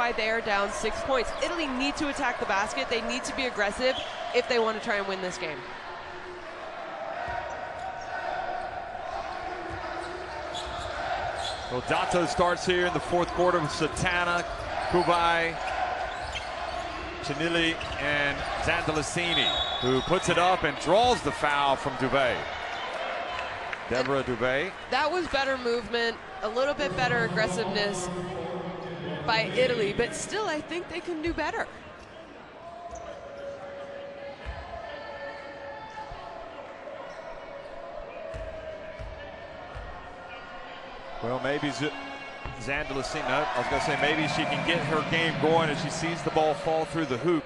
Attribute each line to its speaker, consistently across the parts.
Speaker 1: why they are down 6 points. Italy need to attack the basket. They need to be aggressive if they want to try and win this game.
Speaker 2: Well, Dato starts here in the fourth quarter with Satana, Kubai, Chinili, and Zandalicini, who puts it up and draws the foul from Dubé. Deborah Dubé.
Speaker 1: That was better movement, a little bit better aggressiveness by Italy, but still I think they can do better.
Speaker 2: Well, maybe Zandalicini, no, I was going to say maybe she can get her game going as she sees the ball fall through the hoop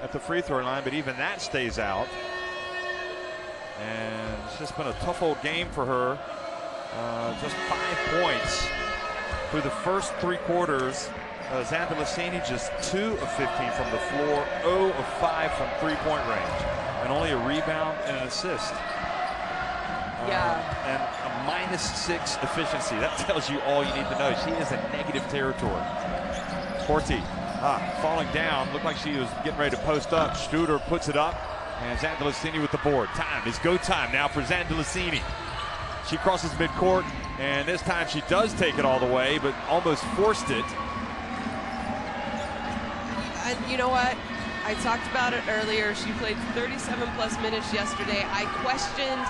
Speaker 2: at the free throw line, but even that stays out. And it's just been a tough old game for her. Just 5 points through the first 3 quarters. Zandalicini just 2 of 15 from the floor, 0 of 5 from three-point range, and only a rebound and an assist. And a -6 efficiency. That tells you all you need to know. She is in negative territory. Corti falling down. Looked like she was getting ready to post up. Studer puts it up, and Zandalicini with the board. Time is go time now for Zandalicini. She crosses midcourt, and this time she does take it all the way, but almost forced it.
Speaker 1: And you know what? I talked about it earlier. She played 37+ minutes yesterday. I questioned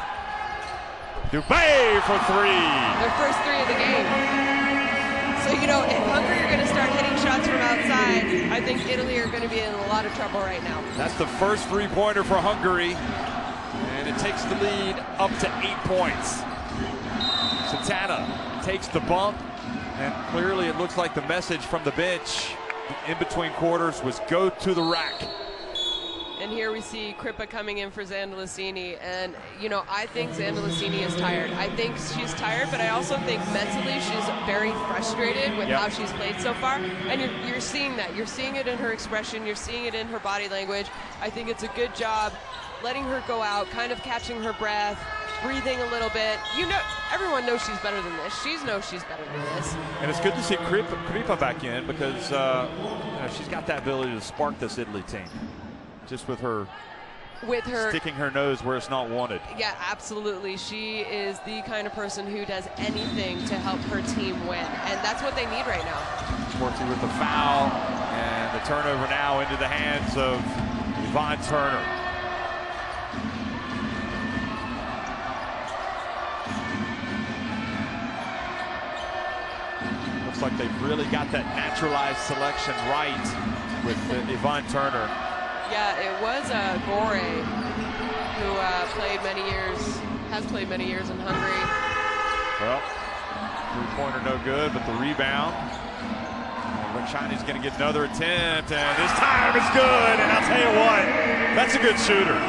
Speaker 2: Dubé for 3.
Speaker 1: Their first 3 of the game. So, you know, if Hungary are going to start hitting shots from outside, I think Italy are going to be in a lot of trouble right now.
Speaker 2: That's the first three-pointer for Hungary, and it takes the lead up to 8 points. Satana takes the bump, and clearly it looks like the message from the bench in between quarters was go to the rack.
Speaker 1: And here we see Kripa coming in for Zandalicini, and you know, I think Zandalicini is tired. I think she's tired, but I also think mentally she's very frustrated with how she's played so far. And you're seeing that. You're seeing it in her expression. You're seeing it in her body language. I think it's a good job letting her go out, kind of catching her breath, breathing a little bit. You know, everyone knows she's better than this. She knows she's better than this.
Speaker 2: And it's good to see Kripa back in because you know, she's got that ability to spark this Italy team. Just with her sticking her nose where it's not wanted.
Speaker 1: Yeah, absolutely. She is the kind of person who does anything to help her team win, and that's what they need right now.
Speaker 2: Corti with the foul, and the turnover now into the hands of Yvonne Turner. Looks like they've really got that naturalized selection right with Yvonne Turner.
Speaker 1: Yeah, it was Gore who has played many years in Hungary.
Speaker 2: Well, three-pointer no good, but the rebound. China's going to get another attempt, and this time it's good. And I'll tell you what, that's a good shooter.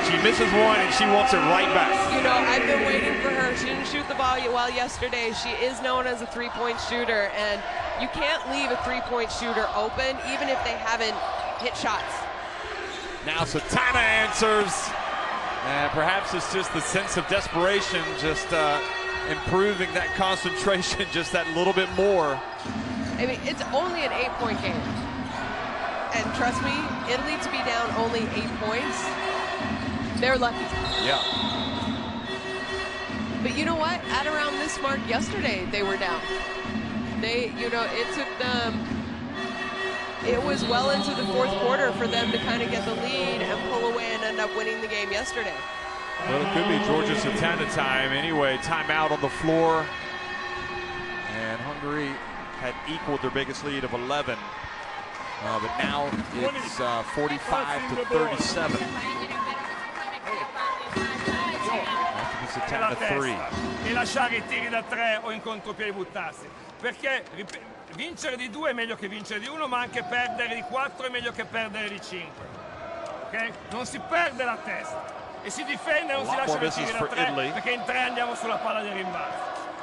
Speaker 2: She misses one, and she wants it right back.
Speaker 1: You know, I've been waiting for her. She didn't shoot the ball well yesterday. She is known as a three-point shooter, and you can't leave a three-point shooter open, even if they haven't hit shots.
Speaker 2: Now Satana answers, and perhaps it's just the sense of desperation, just improving that concentration just that little bit more.
Speaker 1: I mean, it's only an 8-point game. And trust me, Italy to be down only 8 points, they're lucky.
Speaker 2: Yeah.
Speaker 1: But you know what? At around this mark yesterday, they were down. You know, it took them, it was well into the fourth quarter for them to kind of get the lead and pull away and end up winning the game yesterday.
Speaker 2: Well, it could be Georgia Satana time. Anyway, timeout on the floor. And Hungary had equaled their biggest lead of 11. But now it's 45 to 37. Satana 3.
Speaker 3: E lasciare i tiri da 3 o in contropiede buttarsi. Perché vincere di 2 è meglio che vincere di 1, ma anche perdere di 4 è meglio che perdere di 5. Ok? Non si perde la testa e si difende e non si lascia i tiri da 3 perché in 3 andiamo sulla palla di rimbalzo.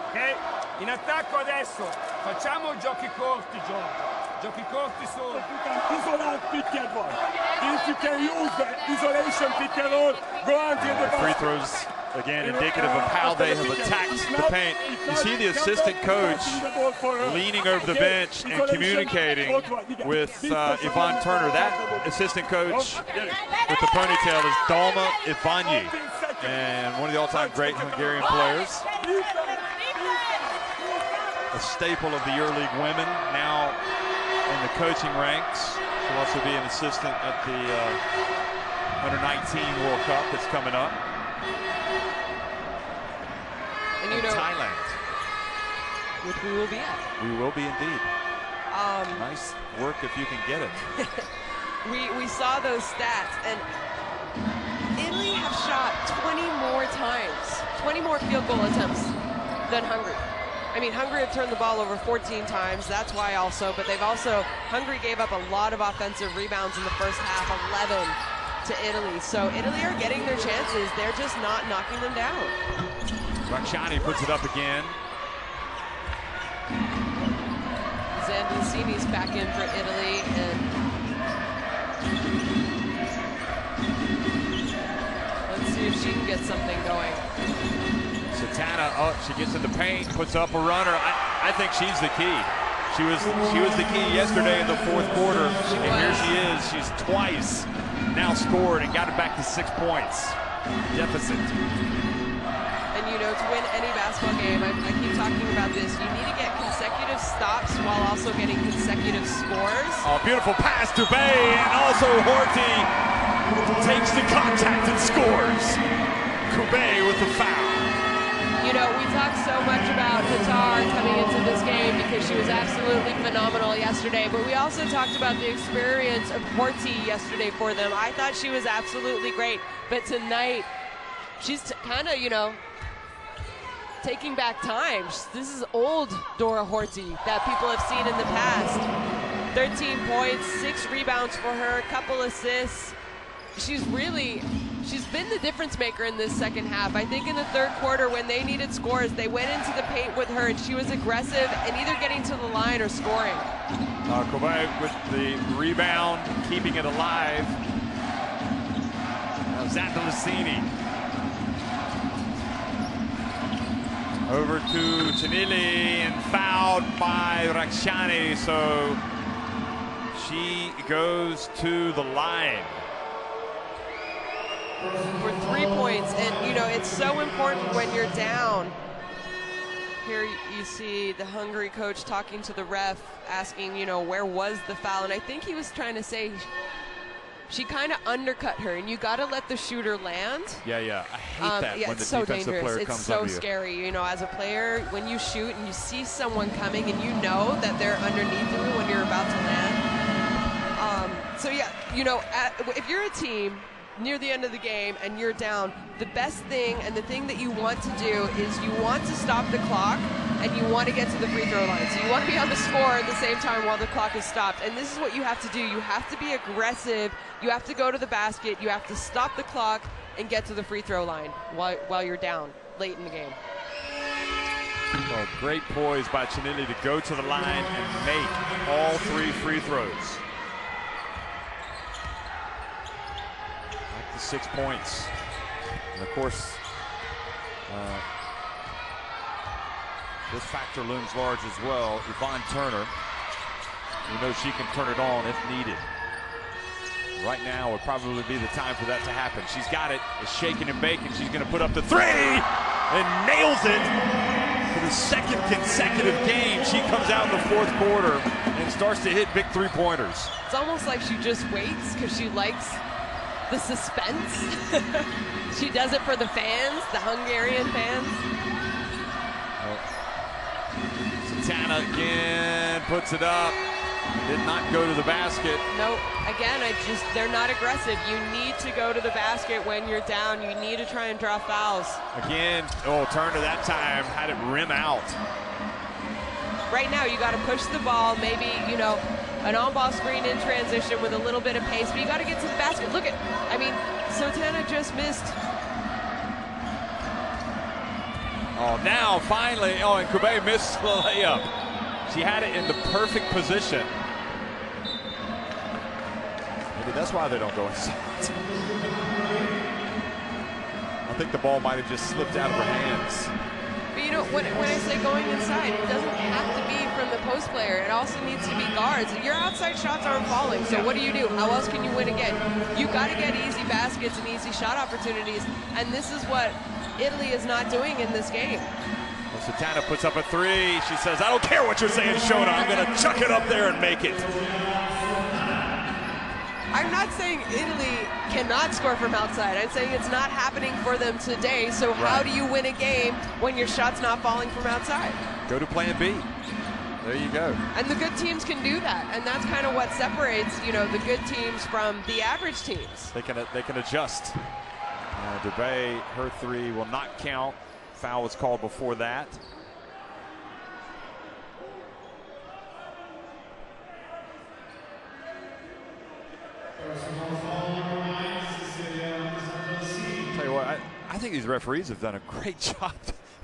Speaker 3: Ok? In attacco adesso facciamo giochi corti, Giorgio. Giochi corti solo.
Speaker 4: Isolate pick and roll. If you can use the isolation pick and roll, go on to the
Speaker 2: free throws Again, indicative of how they have attacked the paint. You see the assistant coach leaning over the bench and communicating with Yvonne Turner. That assistant coach with the ponytail is Dalma Ivanyi, and one of the all-time great Hungarian players. A staple of the EuroLeague women, now in the coaching ranks. She'll also be an assistant at the Under-19 World Cup that's coming up.
Speaker 1: And you know,
Speaker 2: Thailand.
Speaker 1: Which we will be at.
Speaker 2: We will be indeed. Nice work if you can get it.
Speaker 1: we saw those stats, and Italy have shot 20 more times, 20 more field goal attempts than Hungary. I mean, Hungary have turned the ball over 14 times. That's why also, but they've also, Hungary gave up a lot of offensive rebounds in the first half, 11 to Italy. So Italy are getting their chances. They're just not knocking them down.
Speaker 2: Racciani puts it up again.
Speaker 1: Zandalicini's back in for Italy, and let's see if she can get something going.
Speaker 2: Satana, oh, she gets in the paint, puts up a runner. I think she's the key. She was the key yesterday in the fourth quarter, and here she is. She's twice now scored and got it back to 6 points deficit.
Speaker 1: And you know, to win any basketball game, I keep talking about this, you need to get consecutive stops while also getting consecutive scores.
Speaker 2: Oh, beautiful pass to Bay, and also Horty takes the contact and scores. Kube with the foul.
Speaker 1: You know, we talked so much about Qatar coming into this game because she was absolutely phenomenal yesterday, but we also talked about the experience of Horty yesterday for them. I thought she was absolutely great, but tonight, she's kind of, you know, taking back time. This is old Dora Horty that people have seen in the past. 13 points, 6 rebounds for her, a couple assists. She's been the difference maker in this second half. I think in the third quarter when they needed scores, they went into the paint with her and she was aggressive and either getting to the line or scoring.
Speaker 2: Kovac with the rebound, keeping it alive. Now Zandalicini. Over to Cinelli and fouled by Racciani, so she goes to the line.
Speaker 1: For 3 points, and you know, it's so important when you're down. Here you see the Hungary coach talking to the ref, asking, you know, where was the foul? And I think he was trying to say she kind of undercut her, and you got to let the shooter land.
Speaker 2: Yeah, I hate that
Speaker 1: yeah,
Speaker 2: when the
Speaker 1: it's so
Speaker 2: defensive
Speaker 1: dangerous.
Speaker 2: player comes
Speaker 1: It's so
Speaker 2: over you.
Speaker 1: scary, you know, as a player, when you shoot and you see someone coming and you know that they're underneath you when you're about to land. So yeah, you know, if you're a team near the end of the game and you're down, the best thing and the thing that you want to do is you want to stop the clock and you want to get to the free throw line. So you want to be on the score at the same time while the clock is stopped. And this is what you have to do. You have to be aggressive. You have to go to the basket. You have to stop the clock and get to the free throw line while you're down late in the game.
Speaker 2: Oh, great poise by Cinelli to go to the line and make all 3 free throws. 6 points. And of course, this factor looms large as well. Yvonne Turner, we know she can turn it on if needed. Right now would probably be the time for that to happen. She's got it, it's shaking and baking. She's gonna put up the 3 and nails it for the 2nd consecutive game. She comes out in the 4th quarter and starts to hit big 3-pointers.
Speaker 1: It's almost like she just waits because she likes the suspense. She does it for the fans, the Hungarian fans.
Speaker 2: Satana again puts it up. Did not go to the basket.
Speaker 1: Nope. Again, they're not aggressive. You need to go to the basket when you're down. You need to try and draw fouls.
Speaker 2: Again, Turner that time had it rim out.
Speaker 1: Right now, you got to push the ball, maybe, you know, an on-ball screen in transition with a little bit of pace, but you got to get to the basket. Look at, I mean, Satana just missed.
Speaker 2: Oh, now finally, and Kube missed the layup. She had it in the perfect position. Maybe that's why they don't go inside. I think the ball might have just slipped out of her hands.
Speaker 1: But you know, when I say going inside, it doesn't have to be from the post player. It also needs to be guards. Your outside shots aren't falling, so what do? How else can you win again? You got to get easy baskets and easy shot opportunities, and this is what Italy is not doing in this game.
Speaker 2: Well, Satana puts up a three. She says, I don't care what you're saying, Shona. I'm going to chuck it up there and make it.
Speaker 1: I'm not saying Italy cannot score from outside. I'm saying it's not happening for them today. So how do you win a game when your shot's not falling from outside?
Speaker 2: Go to plan B. There you go.
Speaker 1: And the good teams can do that. And that's kind of what separates, you know, the good teams from the average teams.
Speaker 2: They can adjust. Dubé, her three will not count. Foul was called before that. Tell you what, I think these referees have done a great job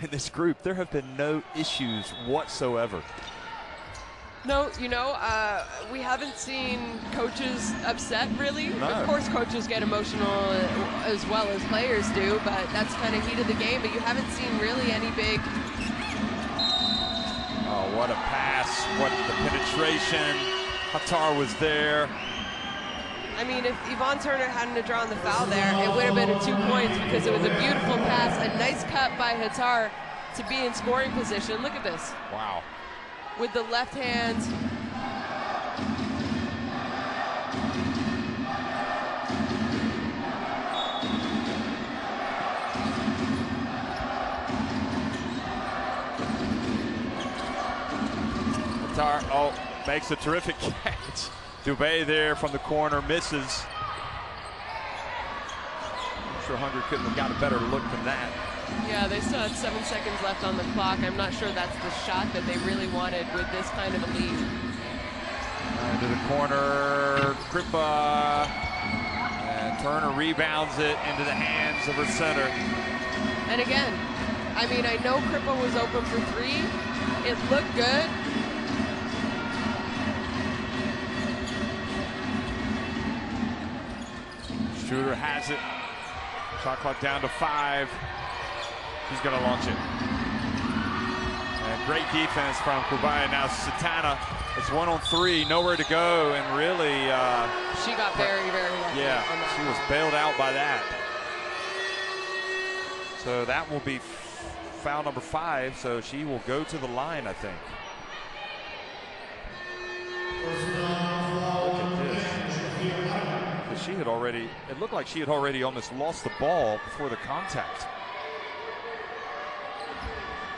Speaker 2: in this group. There have been no issues whatsoever.
Speaker 1: No, you know, we haven't seen coaches upset, really.
Speaker 2: No.
Speaker 1: Of course, coaches get emotional as well as players do, but that's kind of heat of the game. But you haven't seen really any big...
Speaker 2: Oh, what a pass. What the penetration. Hattar was there.
Speaker 1: I mean, if Yvonne Turner hadn't drawn the foul there, it would have been a 2 points because it was a beautiful pass, a nice cut by Hattar to be in scoring position. Look at this.
Speaker 2: Wow.
Speaker 1: With the left hand.
Speaker 2: Hattar, makes a terrific catch. Dubé there from the corner, misses. I'm sure Hungary couldn't have got a better look than that.
Speaker 1: Yeah, they still had 7 seconds left on the clock. I'm not sure that's the shot that they really wanted with this kind of a lead.
Speaker 2: Into the corner, Kripa, and Turner rebounds it into the hands of her center.
Speaker 1: And again, I mean, I know Kripa was open for three. It looked good.
Speaker 2: Shooter has it. Shot clock down to 5. He's going to launch it. And great defense from Kubaya. Now Satana, it's 1-on-3, nowhere to go, and really...
Speaker 1: she got very, very lucky.
Speaker 2: Yeah, she was bailed out by that. So that will be foul number 5, so she will go to the line, I think. Look at this. Because she had already, it looked like she had already almost lost the ball before the contact.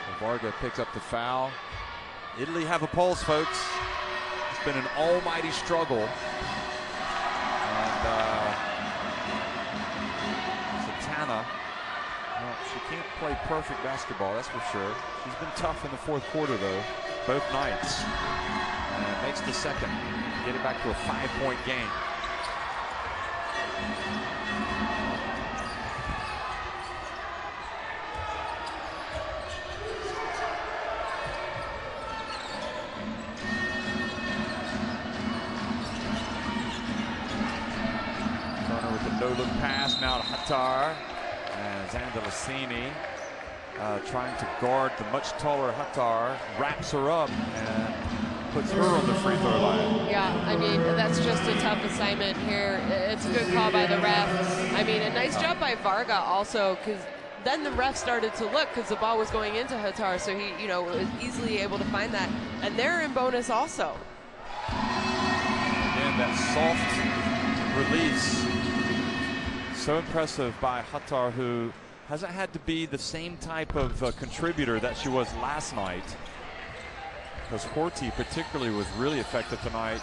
Speaker 2: So Varga picks up the foul. Italy have a pulse, folks. It's been an almighty struggle. And Satana, well, she can't play perfect basketball, that's for sure. She's been tough in the fourth quarter, though, both nights. And makes the second. Get it back to a 5-point game. Turner with the no-look pass now to Hattar. And Zandalicini trying to guard the much taller Hattar. Wraps her up and puts her on the free throw line.
Speaker 1: Yeah, I mean, that's just a tough assignment here. It's a good call by the ref. I mean, a nice job by Varga also, because then the ref started to look because the ball was going into Hattar, so he, you know, was easily able to find that. And they're in bonus also.
Speaker 2: Again, that soft release. So impressive by Hattar, who hasn't had to be the same type of contributor that she was last night. Because Horty particularly was really effective tonight.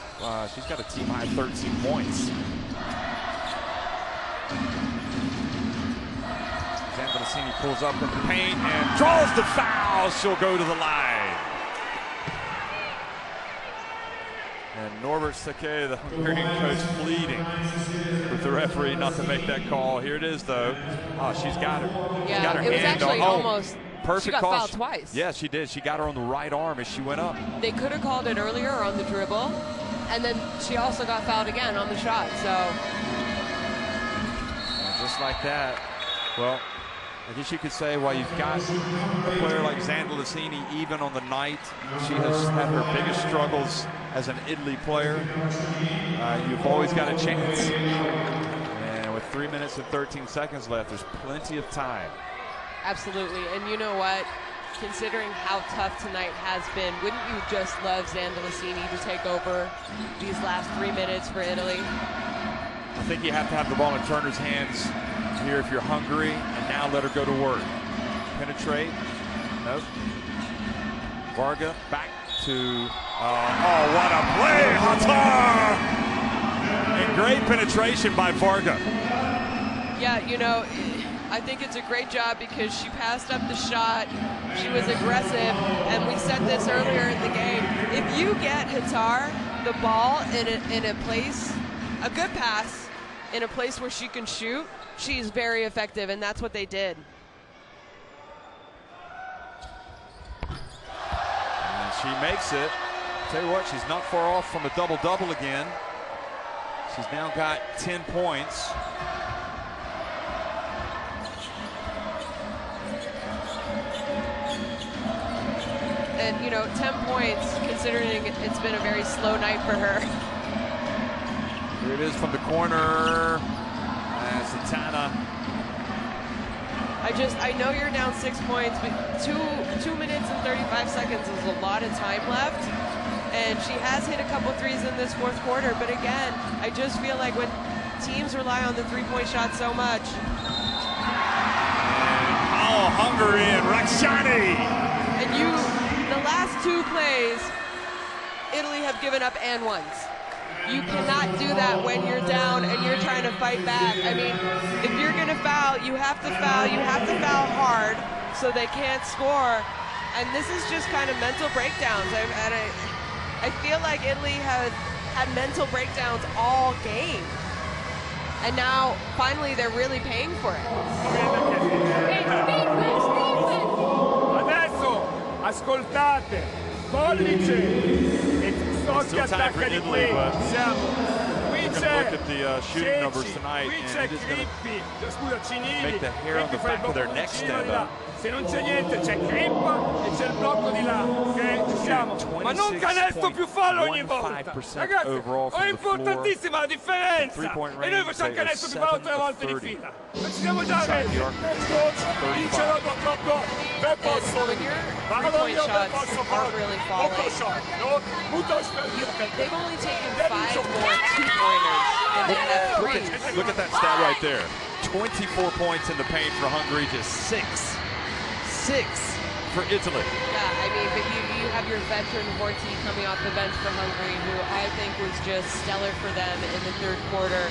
Speaker 2: She's got a team high 13 points. Zambolicini pulls up in the paint and draws the foul. She'll go to the line. And Norbert Sake, the Hungarian coach, pleading with the referee not to make that call. Here it is, though. Oh, she's got her.
Speaker 1: Yeah,
Speaker 2: she's got her
Speaker 1: it was
Speaker 2: hand
Speaker 1: actually
Speaker 2: on.
Speaker 1: almost.
Speaker 2: Perfect
Speaker 1: she got
Speaker 2: call.
Speaker 1: fouled twice.
Speaker 2: Yeah, she did. She got her on the right arm as she went up.
Speaker 1: They could have called it earlier on the dribble, and then she also got fouled again on the shot. So
Speaker 2: and just like that, well, I guess you could say, well, you've got a player like Zandalicini, even on the night she has had her biggest struggles as an Italy player. You've always got a chance. And with 3 minutes and 13 seconds left, there's plenty of time.
Speaker 1: Absolutely. And you know what? Considering how tough tonight has been, wouldn't you just love Zandalicini to take over these last 3 minutes for Italy?
Speaker 2: I think you have to have the ball in Turner's hands here if you're Hungary, and now let her go to work. Penetrate. Nope. Varga back to, oh, what a play, Hatar! And great penetration by Varga.
Speaker 1: Yeah, you know, I think it's a great job because she passed up the shot. She was aggressive, and we said this earlier in the game. If you get Hatar the ball in a place, a good pass, in a place where she can shoot, she's very effective, and that's what they did.
Speaker 2: And she makes it. Tell you what, she's not far off from a double-double again. She's now got 10 points.
Speaker 1: And, you know, 10 points, considering it's been a very slow night for her.
Speaker 2: Here it is from the corner. And Santana.
Speaker 1: I know you're down 6 points, but 2 minutes and 35 seconds is a lot of time left. And she has hit a couple threes in this fourth quarter, but again, I just feel like when teams rely on the three-point shot so much.
Speaker 2: Oh, Hungary and Rakshani.
Speaker 1: And the last 2 plays, Italy have given up and ones. You cannot do that when you're down and you're trying to fight back. I mean, if you're going to foul, you have to foul. You have to foul hard so they can't score. And this is just kind of mental breakdowns. I feel like Italy has had mental breakdowns all game. And now, finally, they're really paying for it.
Speaker 3: Adesso, ascoltate, Pollice e Socchi attacca di qui. Qui c'è
Speaker 2: tonight,
Speaker 3: qui c'è Crippi, scusa, Cinini,
Speaker 2: make the hair on the back of their neck stand up.
Speaker 3: Se non c'è niente c'è Crippa e c'è il blocco di là, ok? Ci siamo. Ma non canestro più fallo ogni volta. Ragazzi, è importantissima la differenza. E noi facciamo canestro più fallo 3 volte di fila. Ma ci siamo già arresi. Vince dopo.
Speaker 1: When your three-point shots aren't really falling, they've only taken 5 more two-pointers than they have threes.
Speaker 2: Look at that stat right there. 24 points in the paint for Hungary, just 6 for Italy.
Speaker 1: Yeah, I mean, but you have your veteran Horty coming off the bench for Hungary, who I think was just stellar for them in the third quarter.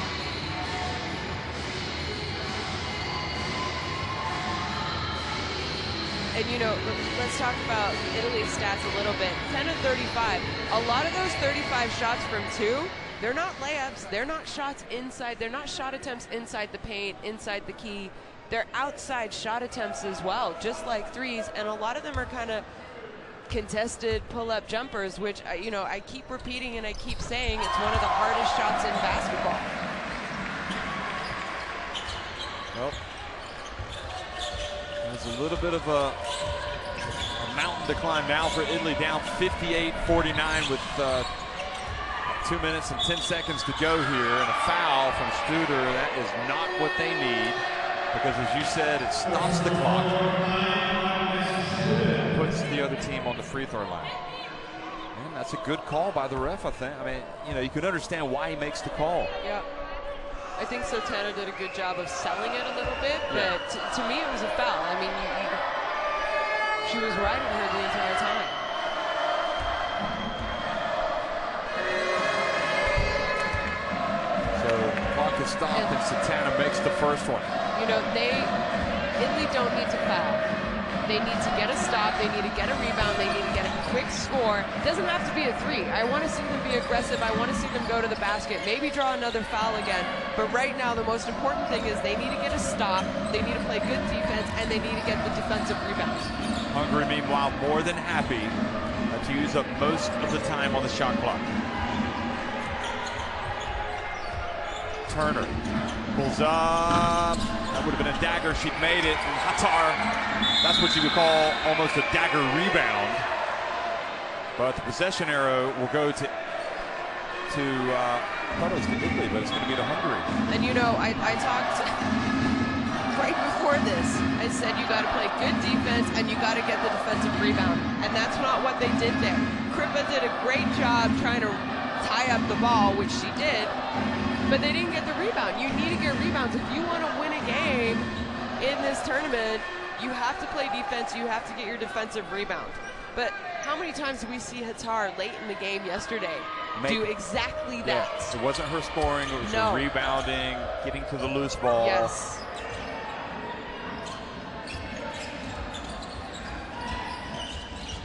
Speaker 1: And, you know, let's talk about Italy's stats a little bit. 10 of 35. A lot of those 35 shots from 2, they're not layups. They're not shots inside. They're not shot attempts inside the paint, inside the key. They're outside shot attempts as well, just like threes. And a lot of them are kind of contested pull-up jumpers, which, you know, I keep repeating and I keep saying it's one of the hardest shots in basketball.
Speaker 2: Well, there's a little bit of a mountain to climb now for Italy, down 58-49 with 2 minutes and 10 seconds to go here, and a foul from Studer. That is not what they need, because as you said, it stops the clock, puts the other team on the free throw line. And that's a good call by the ref, I think. I mean, you know, you can understand why he makes the call.
Speaker 1: Yeah. I think Sotano did a good job of selling it a little bit, but to me it was a foul. I mean, she was riding her the entire time.
Speaker 2: So the clock is stopped and Sotano makes the first one.
Speaker 1: You know, Italy don't need to foul. They need to get a stop, they need to get a rebound, they need to get a quick score. It doesn't have to be a 3. I want to see them be aggressive, I want to see them go to the basket, maybe draw another foul again. But right now, the most important thing is they need to get a stop, they need to play good defense, and they need to get the defensive rebounds.
Speaker 2: Hungary, meanwhile, more than happy to use up most of the time on the shot clock. Turner pulls up. That would have been a dagger. She'd made it. And Hatar, that's what you could call almost a dagger rebound. But the possession arrow will go to I thought it was to Italy, but it's going to be to Hungary.
Speaker 1: And you know, I talked right before this. I said you got to play good defense and you got to get the defensive rebound. And that's not what they did there. Kripa did a great job trying to tie up the ball, which she did, but they didn't get the rebound. You need to get rebounds. If you want to win a game in this tournament, you have to play defense. You have to get your defensive rebound. But how many times did we see Hatar late in the game yesterday do exactly that?
Speaker 2: Yeah, it wasn't her scoring, it was her rebounding, getting to the loose ball.
Speaker 1: Yes.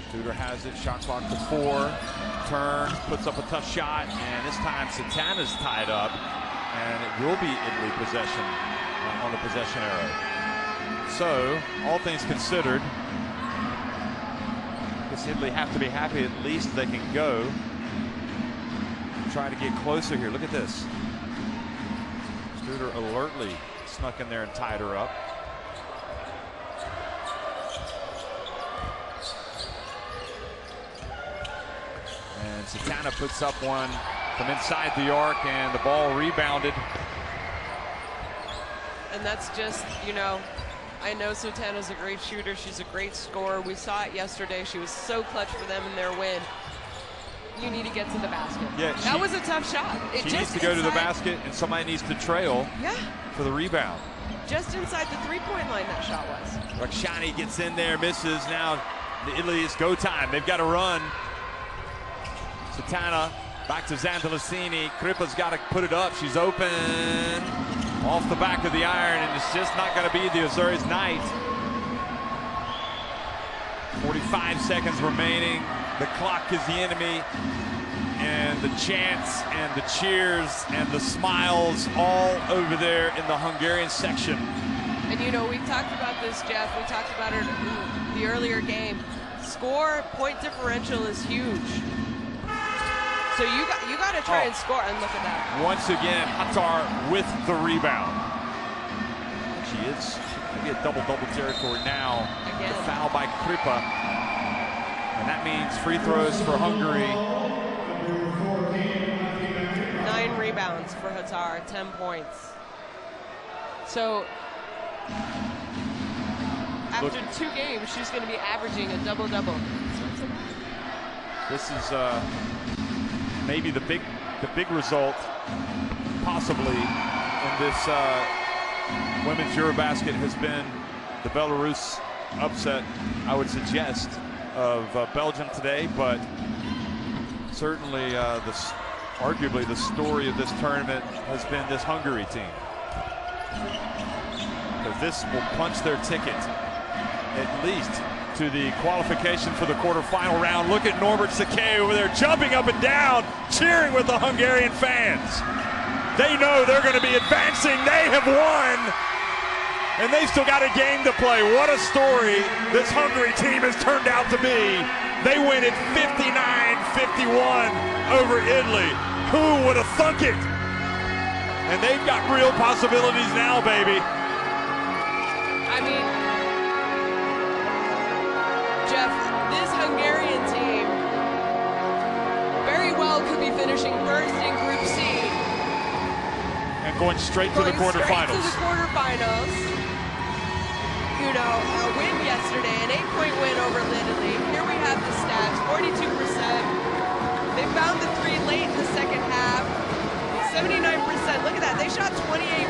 Speaker 2: Studer has it, shot clock to 4. Turns, puts up a tough shot, and this time Satana's tied up, and it will be Italy possession on the possession arrow. So, all things considered, Italy have to be happy at least they can go. Try to get closer here. Look at this. Studer alertly snuck in there and tied her up. And Satana puts up one from inside the arc, and the ball rebounded.
Speaker 1: And that's just, you know, I know Satana's a great shooter. She's a great scorer. We saw it yesterday. She was so clutch for them in their win. You need to get to the basket.
Speaker 2: Yeah,
Speaker 1: that was a tough shot.
Speaker 2: She needs to go to the basket, and somebody needs to trail for the rebound.
Speaker 1: Just inside the three-point line that shot was.
Speaker 2: Rakshani gets in there, misses. Now the Italy is go time. They've got to run. Satana back to Zandalicini. Kripa's got to put it up. She's open. Off the back of the iron, and it's just not going to be the Azores' night. 45 seconds remaining. The clock is the enemy, and the chants and the cheers and the smiles all over there in the Hungarian section.
Speaker 1: And you know, we talked about this, Jeff. We talked about it in the earlier game. Score, point differential is huge. So you got to try and score, and look at that.
Speaker 2: Once again, Hatar with the rebound. She is maybe a double-double territory now.
Speaker 1: Again.
Speaker 2: The foul by Kripa. And that means free throws for Hungary.
Speaker 1: 9 rebounds for Hatar, 10 points. So after 2 games, she's going to be averaging a double-double.
Speaker 2: This is maybe the big result, possibly, in this women's Eurobasket has been the Belarus upset, I would suggest, of Belgium today, but certainly arguably the story of this tournament has been this Hungary team. Because this will punch their ticket, at least, to the qualification for the quarterfinal round. Look at Norbert Sakay over there jumping up and down, cheering with the Hungarian fans. They know they're going to be advancing. They have won, and they've still got a game to play. What a story this Hungary team has turned out to be. They win it 59-51 over Italy. Who would have thunk it? And they've got real possibilities now, baby.
Speaker 1: I mean, Jeff, this Hungarian team very well could be finishing first in Group C.
Speaker 2: And going straight to the quarterfinals.
Speaker 1: Straight to the quarterfinals. You know, a win yesterday, an 8-point win over Italy. Here we have the stats, 42%. They found the 3 late in the second half. 79%. Look at that. They shot 28